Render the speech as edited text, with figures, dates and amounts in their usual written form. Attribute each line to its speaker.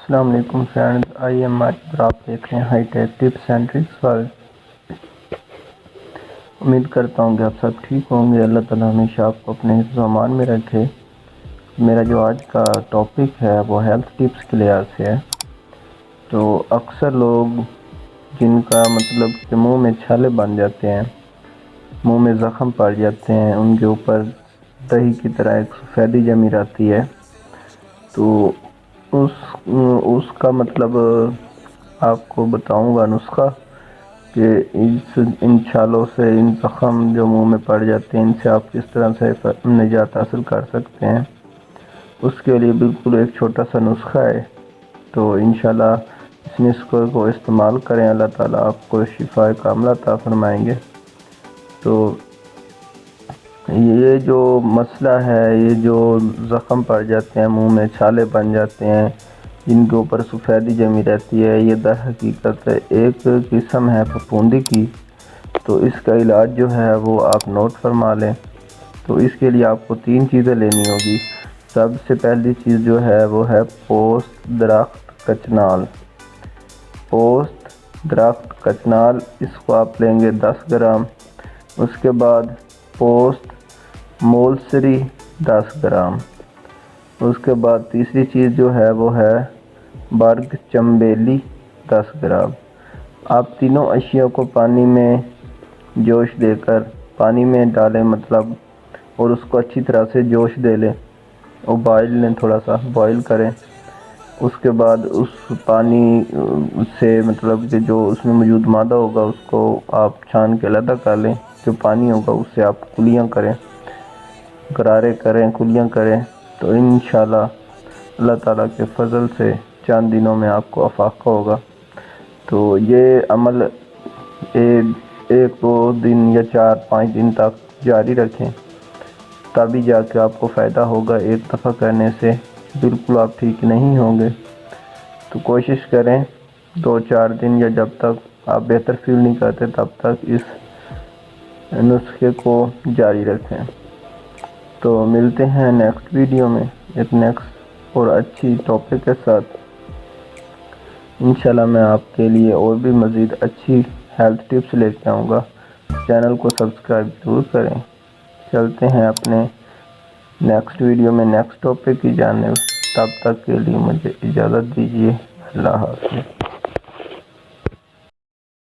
Speaker 1: السلام علیکم friend, I am آج پر آپ دیکھ رہے ہیں high tech tips and tricks والے۔ امید کرتا ہوں کہ آپ سب ٹھیک ہوں گے۔ اللہ تعالیٰ ہمیشہ آپ کو اپنے حفظ و امان میں رکھے۔ میرا جو آج کا ٹاپک ہے وہ ہیلتھ ٹپس کے لحاظ سے ہے۔ تو اکثر لوگ جن کا مطلب کہ منہ میں چھالے بن جاتے ہیں، منہ میں زخم پڑ جاتے ہیں، ان کے اوپر دہی کی طرح ایک سفیدی جمی رہتی ہے، تو اس کا مطلب آپ کو بتاؤں گا نسخہ کہ ان چھالوں سے، ان زخم جو منہ میں پڑ جاتے ہیں، ان سے آپ کس طرح سے نجات حاصل کر سکتے ہیں۔ اس کے لیے بالکل ایک چھوٹا سا نسخہ ہے، تو انشاءاللہ اس نسخے کو استعمال کریں، اللہ تعالیٰ آپ کو شفاء کاملہ عطا فرمائیں گے۔ تو یہ جو مسئلہ ہے، یہ جو زخم پڑ جاتے ہیں، منہ میں چھالے بن جاتے ہیں، جن کے اوپر سفیدی جمی رہتی ہے، یہ در حقیقت ایک قسم ہے پھپھوندی کی۔ تو اس کا علاج جو ہے وہ آپ نوٹ فرما لیں۔ تو اس کے لیے آپ کو 3 چیزیں لینی ہوگی۔ سب سے پہلی چیز جو ہے وہ ہے پوست درخت کچنال۔ پوست درخت کچنال، اس کو آپ لیں گے 10 گرام۔ اس کے بعد پوست مولسری 10 گرام۔ اس کے بعد تیسری چیز جو ہے وہ ہے برگ چنبیلی 10 گرام۔ آپ تینوں اشیاء کو پانی میں جوش دے کر پانی میں ڈالیں اور اس کو اچھی طرح سے جوش دے لیں، ابال لیں، تھوڑا سا بوائل کریں۔ اس کے بعد اس پانی سے کہ جو اس میں موجود مادہ ہوگا اس کو آپ چھان کے علیحدہ کر لیں۔ جو پانی ہوگا اس سے آپ کلیاں کریں، غرارے کریں، کلیاں کریں، تو انشاءاللہ اللہ تعالیٰ کے فضل سے چند دنوں میں آپ کو افاقہ ہوگا۔ تو یہ عمل 1-2 دن یا 4-5 دن تک جاری رکھیں، تبھی جا کے آپ کو فائدہ ہوگا۔ ایک دفعہ کرنے سے بالکل آپ ٹھیک نہیں ہوں گے۔ تو کوشش کریں 2-4 دن یا جب تک آپ بہتر فیل نہیں کرتے تب تک اس نسخے کو جاری رکھیں۔ تو ملتے ہیں نیکسٹ ویڈیو میں ایک نیکسٹ اور اچھی ٹاپک کے ساتھ۔ انشاءاللہ میں آپ کے لیے اور بھی مزید اچھی ہیلتھ ٹپس لے کے آؤں گا۔ چینل کو سبسکرائب ضرور کریں۔ چلتے ہیں اپنے نیکسٹ ویڈیو میں نیکسٹ ٹاپک کی جانب۔ تب تک کے لیے مجھے اجازت دیجیے۔ اللہ حافظ۔